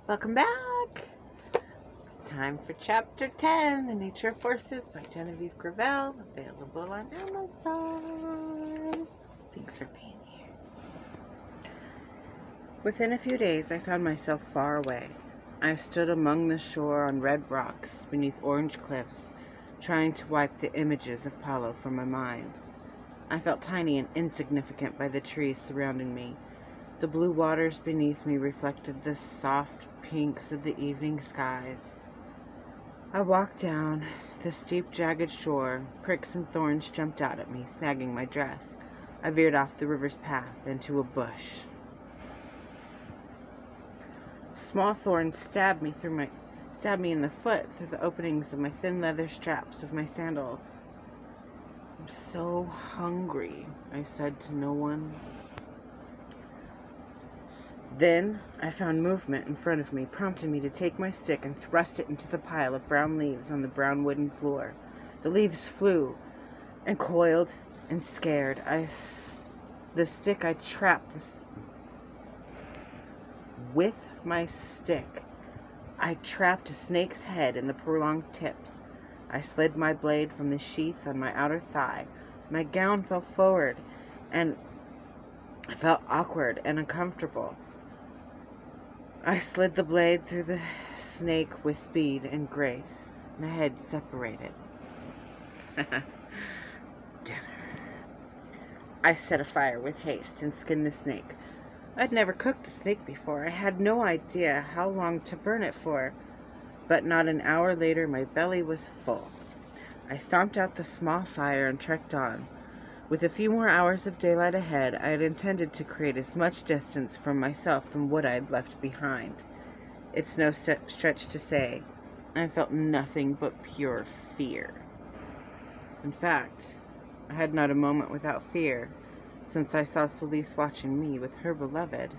Welcome back. It's time for Chapter 10, The Nature of Forces by Genevieve Gravel, available on Amazon. Thanks for being here. Within a few days, I found myself far away. I stood among the shore on red rocks beneath orange cliffs, trying to wipe the images of Apollo from my mind. I felt tiny and insignificant by the trees surrounding me. The blue waters beneath me reflected the soft pinks of the evening skies. I walked down the steep, jagged shore. Pricks and thorns jumped out at me, snagging my dress. I veered off the river's path into a bush. Small thorns stabbed me in the foot through the openings of my thin leather straps of my sandals. I'm so hungry, I said to no one. Then I found movement in front of me, prompting me to take my stick and thrust it into the pile of brown leaves on the brown wooden floor. The leaves flew and coiled and scared. With my stick, I trapped a snake's head in the prolonged tips. I slid my blade from the sheath on my outer thigh. My gown fell forward, and I felt awkward and uncomfortable. I slid the blade through the snake with speed and grace. My head separated. Dinner. I set a fire with haste and skinned the snake. I'd never cooked a snake before. I had no idea how long to burn it for. But not an hour later, my belly was full. I stomped out the small fire and trekked on. With a few more hours of daylight ahead, I had intended to create as much distance from myself from what I had left behind. It's no stretch to say, I felt nothing but pure fear. In fact, I had not a moment without fear, since I saw Celeste watching me with her beloved.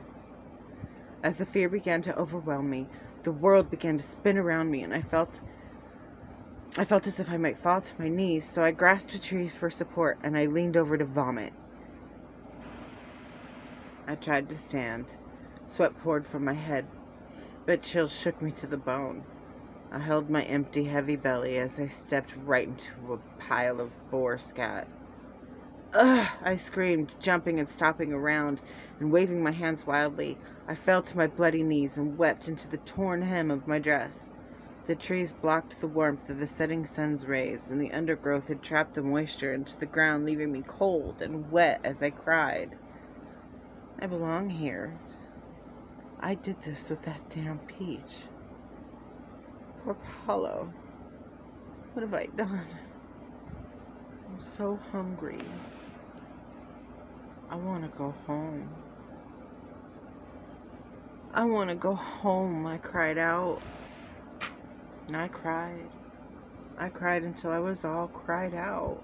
As the fear began to overwhelm me, the world began to spin around me, and I felt as if I might fall to my knees, so I grasped a tree for support, and I leaned over to vomit. I tried to stand. Sweat poured from my head, but chills shook me to the bone. I held my empty, heavy belly as I stepped right into a pile of boar scat. Ugh! I screamed, jumping and stopping around and waving my hands wildly. I fell to my bloody knees and wept into the torn hem of my dress. The trees blocked the warmth of the setting sun's rays, and the undergrowth had trapped the moisture into the ground, leaving me cold and wet as I cried. I belong here. I did this with that damn peach. Poor Paulo. What have I done? I'm so hungry. I want to go home. I want to go home, I cried out. And I cried. I cried until I was all cried out.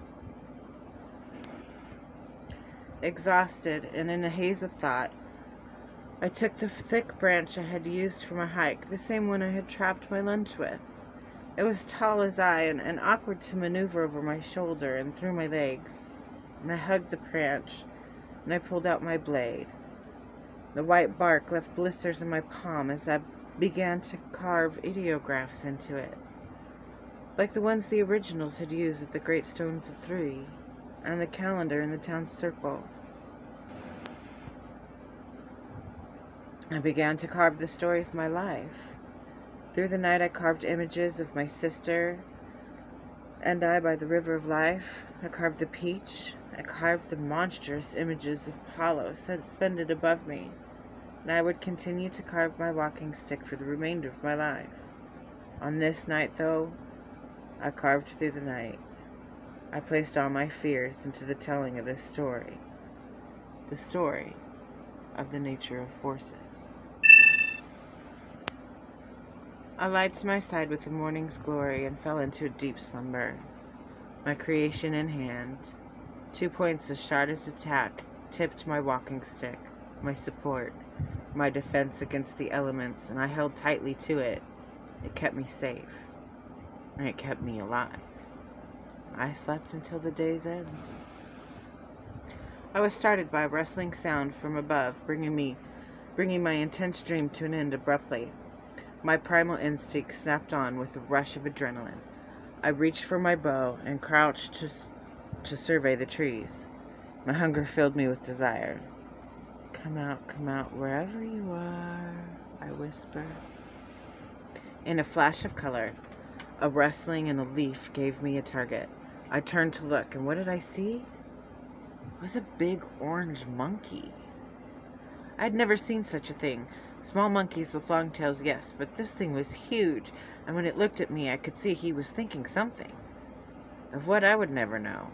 Exhausted and in a haze of thought, I took the thick branch I had used for my hike, the same one I had trapped my lunch with. It was tall as I and awkward to maneuver over my shoulder and through my legs. And I hugged the branch, and I pulled out my blade. The white bark left blisters in my palm as I began to carve ideographs into it, like the ones the originals had used at the Great Stones of Three, and the calendar in the town circle. I began to carve the story of my life. Through the night I carved images of my sister and I by the river of life. I carved the peach. I carved the monstrous images of Apollo suspended above me. And I would continue to carve my walking stick for the remainder of my life. On this night, though, I carved through the night. I placed all my fears into the telling of this story. The story of the nature of forces. I lied to my side with the morning's glory and fell into a deep slumber. My creation in hand, 2 points as sharp as attack, tipped my walking stick, my support, my defense against the elements, and I held tightly to it. It kept me safe, and it kept me alive. I slept until the day's end. I was started by a rustling sound from above, bringing my intense dream to an end abruptly. My primal instinct snapped on with a rush of adrenaline. I reached for my bow and crouched to survey the trees. My hunger filled me with desire. Come out, wherever you are, I whispered. In a flash of color, a rustling in a leaf gave me a target. I turned to look, and what did I see? It was a big orange monkey. I had never seen such a thing. Small monkeys with long tails, yes, but this thing was huge, and when it looked at me, I could see he was thinking something. Of what, I would never know.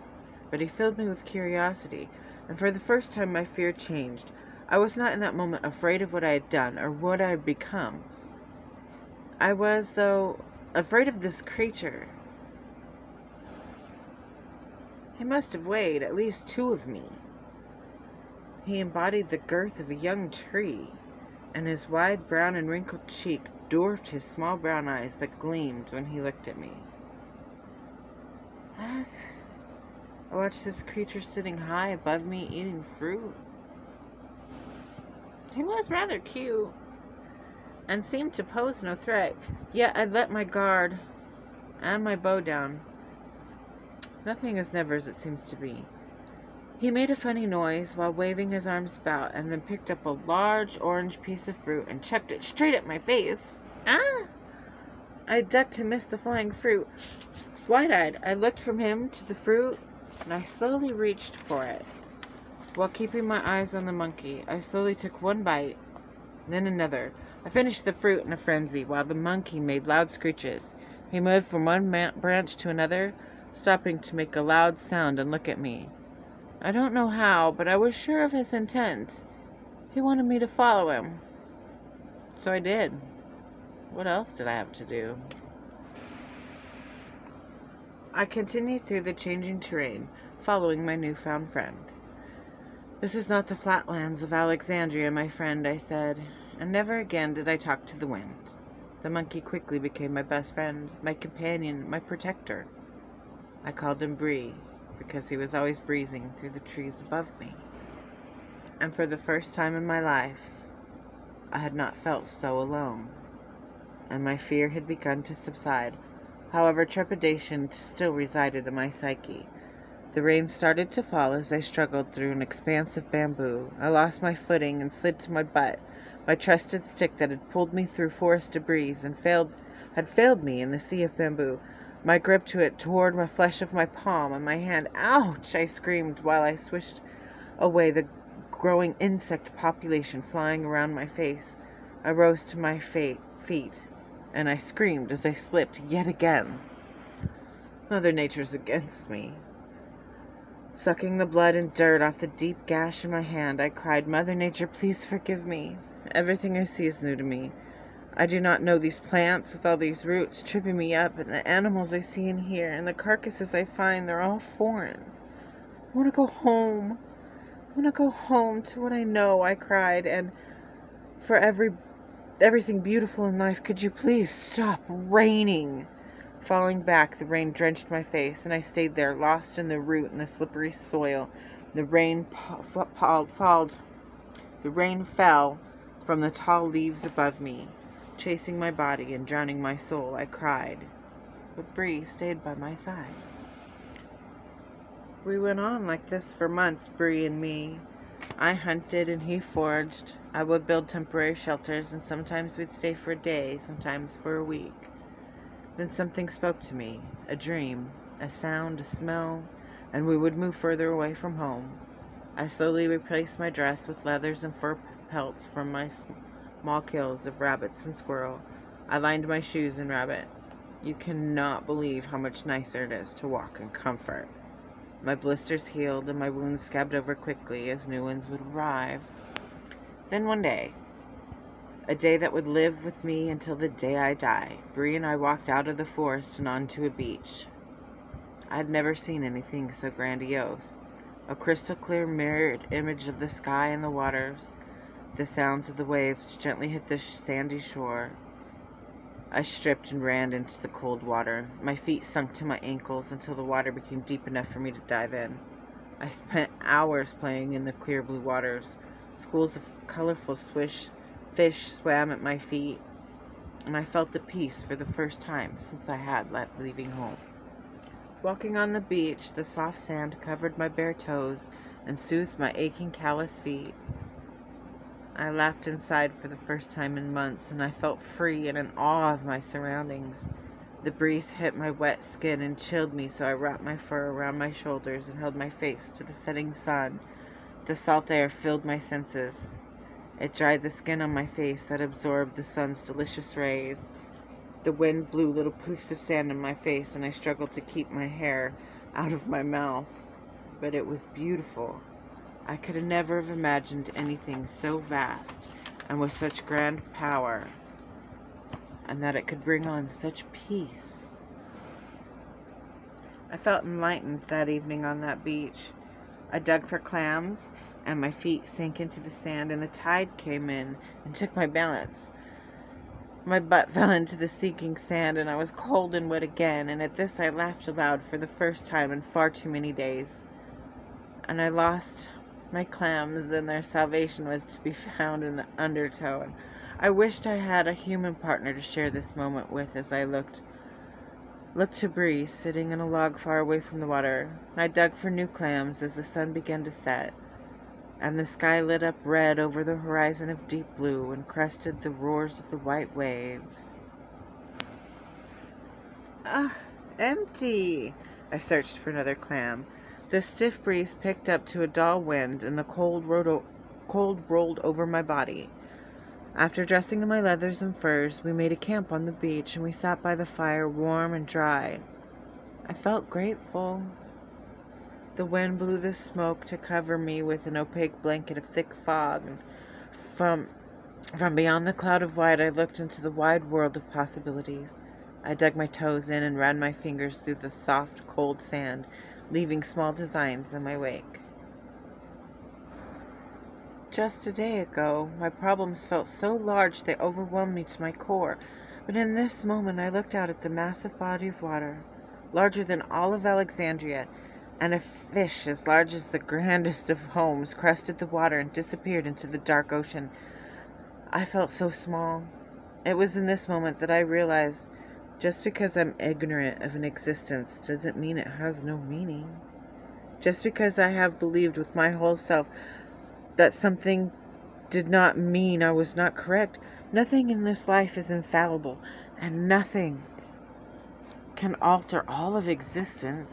But he filled me with curiosity, and for the first time my fear changed. I was not in that moment afraid of what I had done or what I had become. I was, though, afraid of this creature. He must have weighed at least 2 of me. He embodied the girth of a young tree, and his wide brown and wrinkled cheek dwarfed his small brown eyes that gleamed when he looked at me. What? I watched this creature sitting high above me eating fruit. He was rather cute, and seemed to pose no threat, yet I let my guard and my bow down. Nothing is never as it seems to be. He made a funny noise while waving his arms about, and then picked up a large orange piece of fruit and chucked it straight at my face. Ah! I ducked to miss the flying fruit. Wide-eyed, I looked from him to the fruit, and I slowly reached for it. While keeping my eyes on the monkey, I slowly took one bite, then another. I finished the fruit in a frenzy, while the monkey made loud screeches. He moved from one branch to another, stopping to make a loud sound and look at me. I don't know how, but I was sure of his intent. He wanted me to follow him. So I did. What else did I have to do? I continued through the changing terrain, following my newfound friend. This is not the flatlands of Alexandria, my friend, I said, and never again did I talk to the wind. The monkey quickly became my best friend, my companion, my protector. I called him Bree, because he was always breezing through the trees above me. And for the first time in my life, I had not felt so alone, and my fear had begun to subside. However, trepidation still resided in my psyche. The rain started to fall as I struggled through an expanse of bamboo. I lost my footing and slid to my butt, my trusted stick that had pulled me through forest debris and had failed me in the sea of bamboo. My grip to it tore my flesh of my palm and my hand. Ouch! I screamed while I swished away the growing insect population flying around my face. I rose to my feet, and I screamed as I slipped yet again. Mother Nature's against me. Sucking the blood and dirt off the deep gash in my hand, I cried, Mother Nature, please forgive me. Everything I see is new to me. I do not know these plants with all these roots tripping me up, and the animals I see and hear, and the carcasses I find, they're all foreign. I want to go home. I want to go home to what I know, I cried, and for everything beautiful in life, could you please stop raining? Falling back, the rain drenched my face, and I stayed there, lost in the root and the slippery soil. The rain fell from the tall leaves above me, chasing my body and drowning my soul. I cried, but Bree stayed by my side. We went on like this for months, Bree and me. I hunted and he foraged. I would build temporary shelters, and sometimes we'd stay for a day, sometimes for a week. Then something spoke to me, a dream, a sound, a smell, and we would move further away from home. I slowly replaced my dress with leathers and fur pelts from my small kills of rabbits and squirrel. I lined my shoes in rabbit. You cannot believe how much nicer it is to walk in comfort. My blisters healed and my wounds scabbed over quickly as new ones would arrive. Then one day, a day that would live with me until the day I die, Bree and I walked out of the forest and onto a beach. I had never seen anything so grandiose. A crystal clear mirrored image of the sky and the waters. The sounds of the waves gently hit the sandy shore. I stripped and ran into the cold water. My feet sunk to my ankles until the water became deep enough for me to dive in. I spent hours playing in the clear blue waters. Schools of colorful fish swam at my feet. and I felt the peace for the first time since I had left leaving home. Walking on the beach, the soft sand covered my bare toes and soothed my aching, callous feet. I laughed inside for the first time in months, and I felt free and in awe of my surroundings. The breeze hit my wet skin and chilled me, so I wrapped my fur around my shoulders and held my face to the setting sun. The salt air filled my senses. It dried the skin on my face that absorbed the sun's delicious rays. The wind blew little poofs of sand in my face, and I struggled to keep my hair out of my mouth. But it was beautiful. I could never have imagined anything so vast and with such grand power, and that it could bring on such peace. I felt enlightened that evening on that beach. I dug for clams, and my feet sank into the sand, and the tide came in and took my balance. My butt fell into the sinking sand, and I was cold and wet again, and at this I laughed aloud for the first time in far too many days. And I lost my clams, and their salvation was to be found in the undertow. And I wished I had a human partner to share this moment with as I looked to Bree sitting on a log far away from the water. I dug for new clams as the sun began to set, and the sky lit up red over the horizon of deep blue and crested the roars of the white waves. Ah, empty! I searched for another clam. The stiff breeze picked up to a dull wind, and the cold rolled over my body. After dressing in my leathers and furs, we made a camp on the beach, and we sat by the fire, warm and dry. I felt grateful. The wind blew the smoke to cover me with an opaque blanket of thick fog, and from beyond the cloud of white I looked into the wide world of possibilities. I dug my toes in and ran my fingers through the soft, cold sand, leaving small designs in my wake. Just a day ago, my problems felt so large they overwhelmed me to my core, but in this moment I looked out at the massive body of water, larger than all of Alexandria, and a fish as large as the grandest of homes crested the water and disappeared into the dark ocean. I felt so small. It was in this moment that I realized just because I'm ignorant of an existence doesn't mean it has no meaning. Just because I have believed with my whole self that something did not mean I was not correct. Nothing in this life is infallible, and nothing can alter all of existence.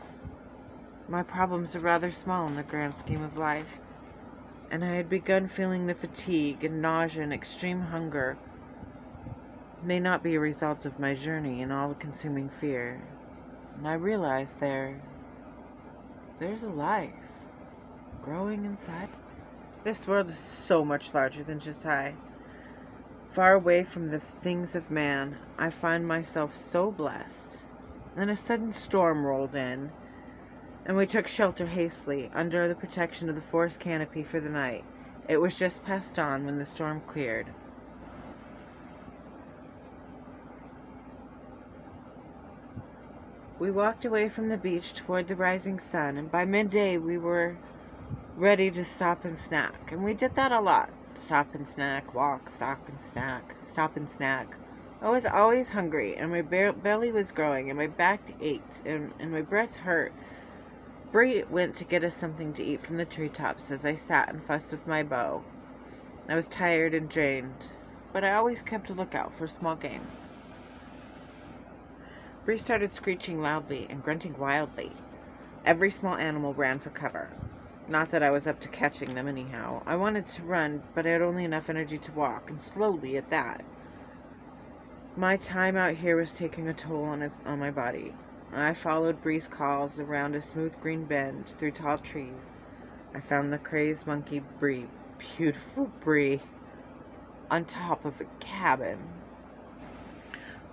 My problems are rather small in the grand scheme of life, and I had begun feeling the fatigue and nausea and extreme hunger may not be a result of my journey and all-consuming fear. And I realized there's a life growing inside. This world is so much larger than just I. Far away from the things of man, I find myself so blessed. Then a sudden storm rolled in, and we took shelter hastily under the protection of the forest canopy for the night. It was just past dawn when the storm cleared. We walked away from the beach toward the rising sun, and by midday we were ready to stop and snack. And we did that a lot. Stop and snack, walk, stop and snack, stop and snack. I was always hungry, and my belly was growing, and my back ached, and my breast hurt. Bree went to get us something to eat from the treetops as I sat and fussed with my bow. I was tired and drained, but I always kept a lookout for small game. Bree started screeching loudly and grunting wildly. Every small animal ran for cover. Not that I was up to catching them anyhow. I wanted to run, but I had only enough energy to walk, and slowly at that. My time out here was taking a toll on my body. I followed Bree's calls around a smooth green bend through tall trees. I found the crazed monkey Bree, beautiful Bree, on top of a cabin.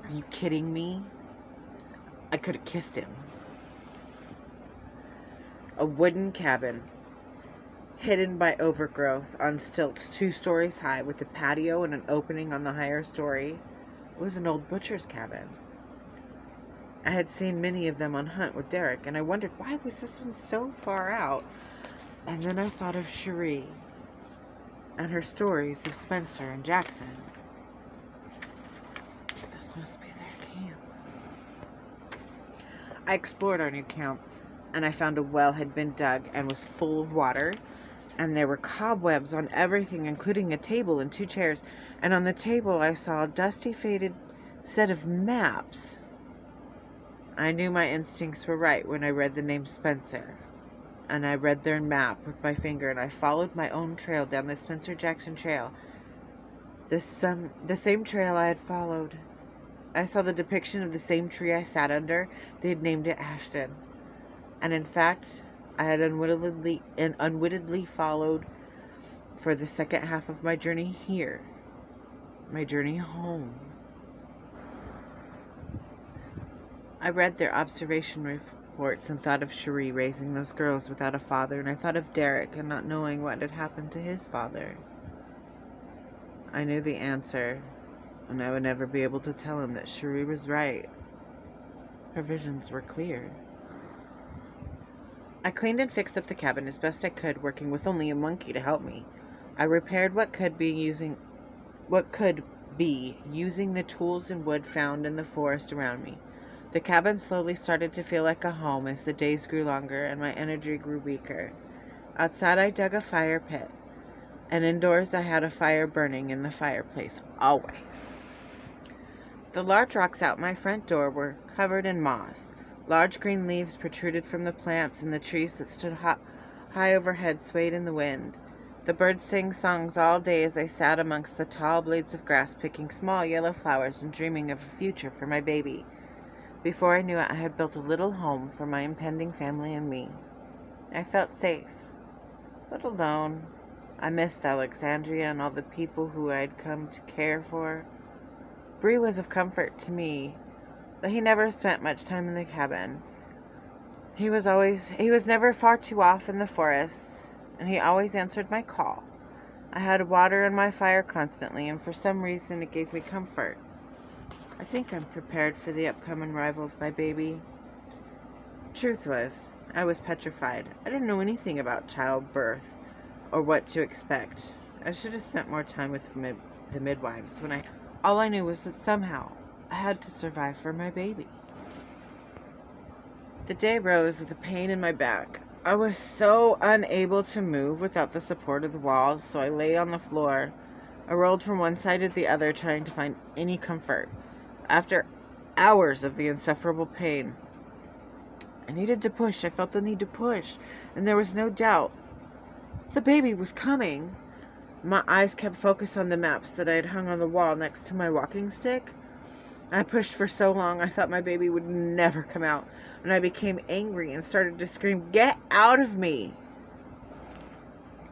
Are you kidding me? I could have kissed him. A wooden cabin, hidden by overgrowth on stilts 2 stories high with a patio and an opening on the higher story. It was an old butcher's cabin. I had seen many of them on hunt with Derek, and I wondered why was this one so far out. And then I thought of Cherie and her stories of Spencer and Jackson. must be their camp. I explored our new camp, and I found a well had been dug and was full of water, and there were cobwebs on everything, including a table and 2 chairs, and on the table I saw a dusty, faded set of maps. I knew my instincts were right when I read the name Spencer, and I read their map with my finger, and I followed my own trail down the Spencer Jackson Trail, the same trail I had followed. I saw the depiction of the same tree I sat under. They had named it Ashton, and in fact, I had unwittingly followed for the second half of my journey here, my journey home. I read their observation reports and thought of Cherie raising those girls without a father, and I thought of Derek and not knowing what had happened to his father. I knew the answer, and I would never be able to tell him that Cherie was right. Her visions were clear. I cleaned and fixed up the cabin as best I could, working with only a monkey to help me. I repaired what could be using the tools and wood found in the forest around me. The cabin slowly started to feel like a home as the days grew longer and my energy grew weaker. Outside I dug a fire pit, and indoors I had a fire burning in the fireplace, always. The large rocks out my front door were covered in moss. Large green leaves protruded from the plants, and the trees that stood high overhead swayed in the wind. The birds sang songs all day as I sat amongst the tall blades of grass, picking small yellow flowers and dreaming of a future for my baby. Before I knew it, I had built a little home for my impending family and me. I felt safe, but alone. I missed Alexandria and all the people who I had come to care for. Bree was of comfort to me, but he never spent much time in the cabin. He was never far too off in the forests, and he always answered my call. I had water in my fire constantly, and for some reason it gave me comfort. I think I'm prepared for the upcoming arrival of my baby. Truth was, I was petrified. I didn't know anything about childbirth or what to expect. I should have spent more time with the midwives all I knew was that somehow I had to survive for my baby. The day rose with a pain in my back. I was so unable to move without the support of the walls, so I lay on the floor. I rolled from one side to the other, trying to find any comfort. After hours of the insufferable pain, I needed to push. I felt the need to push, and there was no doubt. The baby was coming. My eyes kept focused on the maps that I had hung on the wall next to my walking stick. I pushed for so long, I thought my baby would never come out, and I became angry and started to scream, "Get out of me!"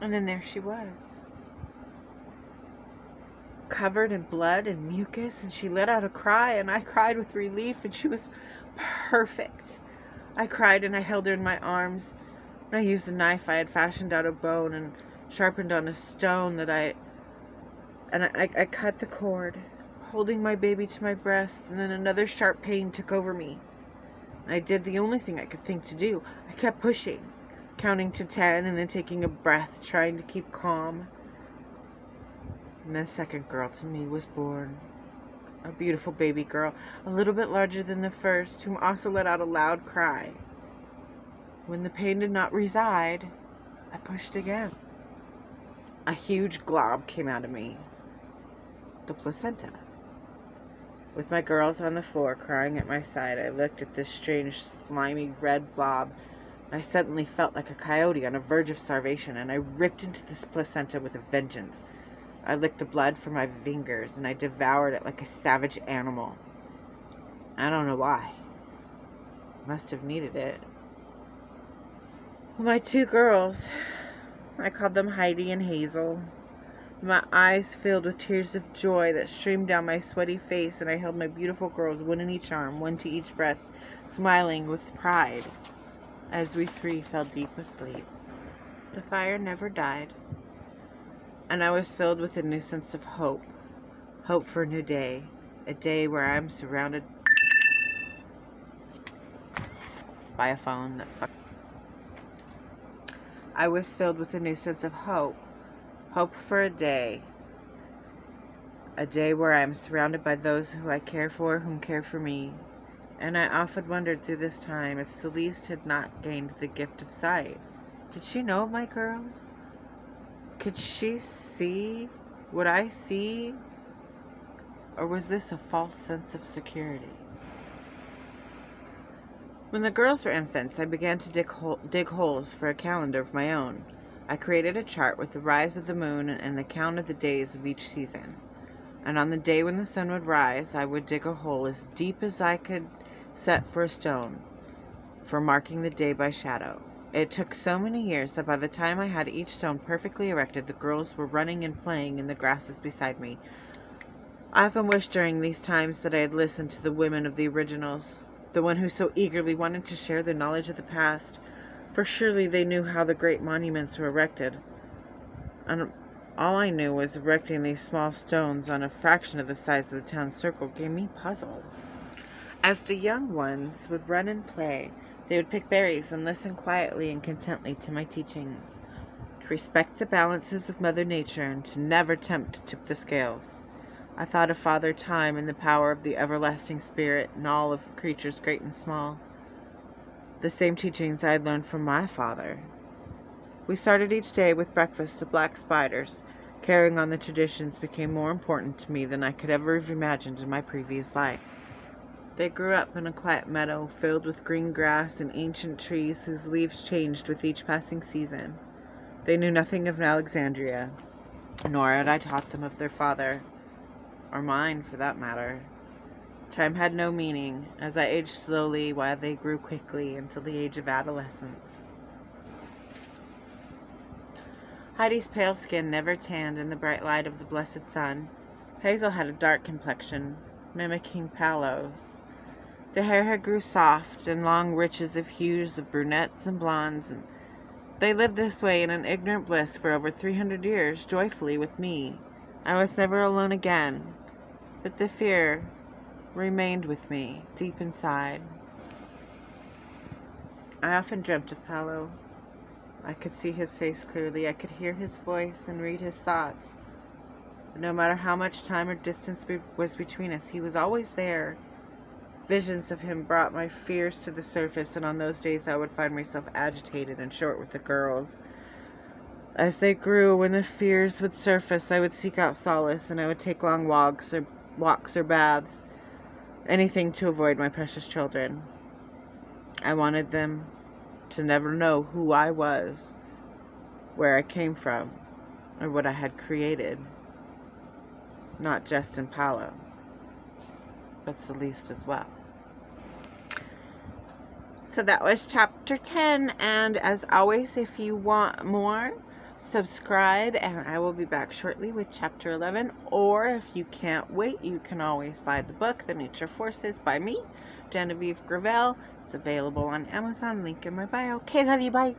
And then there she was, covered in blood and mucus, and she let out a cry, and I cried with relief, and she was perfect. I cried, and I held her in my arms, and I used a knife I had fashioned out of bone and sharpened on a stone I cut the cord, holding my baby to my breast, and then another sharp pain took over me. I did the only thing I could think to do. I kept pushing, counting to 10 and then taking a breath, trying to keep calm. And the second girl to me was born. A beautiful baby girl, a little bit larger than the first, whom also let out a loud cry. When the pain did not reside, I pushed again. A huge glob came out of me. The placenta. With my girls on the floor crying at my side, I looked at this strange, slimy red blob. I suddenly felt like a coyote on the verge of starvation, and I ripped into this placenta with a vengeance. I licked the blood from my fingers, and I devoured it like a savage animal. I don't know why. Must have needed it. My 2 girls, I called them Heidi and Hazel. My eyes filled with tears of joy that streamed down my sweaty face, and I held my beautiful girls, one in each arm, one to each breast, smiling with pride as we 3 fell deep asleep. The fire never died, and I was filled with a new sense of hope. Hope for a new day, a day where I'm surrounded by a phone that I was filled with a new sense of hope. Hope for a day A day where I am surrounded by those who I care for, whom care for me. And I often wondered through this time if Celeste had not gained the gift of sight. Did she know of my girls? Could she see what I see? Or was this a false sense of security? When the girls were infants, I began to dig holes for a calendar of my own. I created a chart with the rise of the moon and the count of the days of each season. And on the day when the sun would rise, I would dig a hole as deep as I could set for a stone, for marking the day by shadow. It took so many years that by the time I had each stone perfectly erected, the girls were running and playing in the grasses beside me. I often wished during these times that I had listened to the women of the originals, the one who so eagerly wanted to share their knowledge of the past, for surely they knew how the great monuments were erected. And all I knew was erecting these small stones on a fraction of the size of the town circle gave me puzzled. As the young ones would run and play, they would pick berries and listen quietly and contently to my teachings, to respect the balances of Mother Nature and to never tempt to tip the scales. I thought of Father Time and the power of the everlasting Spirit and all of creatures great and small. The same teachings I had learned from my father. We started each day with breakfast of black spiders. Carrying on the traditions became more important to me than I could ever have imagined in my previous life. They grew up in a quiet meadow filled with green grass and ancient trees whose leaves changed with each passing season. They knew nothing of Alexandria, nor had I taught them of their father, or mine for that matter. Time had no meaning, as I aged slowly while they grew quickly until the age of adolescence. Heidi's pale skin never tanned in the bright light of the blessed sun. Hazel had a dark complexion, mimicking Paolo's. Their hair had grew soft and long riches of hues of brunettes and blondes, and they lived this way in an ignorant bliss for over 300 years, joyfully with me. I was never alone again, but the fear remained with me, deep inside. I often dreamt of Paolo. I could see his face clearly. I could hear his voice and read his thoughts. But no matter how much time or distance was between us, he was always there. Visions of him brought my fears to the surface, and on those days I would find myself agitated and short with the girls. As they grew, when the fears would surface, I would seek out solace, and I would take long walks or baths, anything to avoid my precious children. I wanted them to never know who I was, where I came from, or what I had created. Not just in Paolo, but Celeste as well. So that was chapter 10, and as always, if you want more, subscribe, and I will be back shortly with chapter 11. Or if you can't wait, you can always buy the book, The Nature Forces, by me, Genevieve. It's available on Amazon, link in my bio. Okay, love you, bye.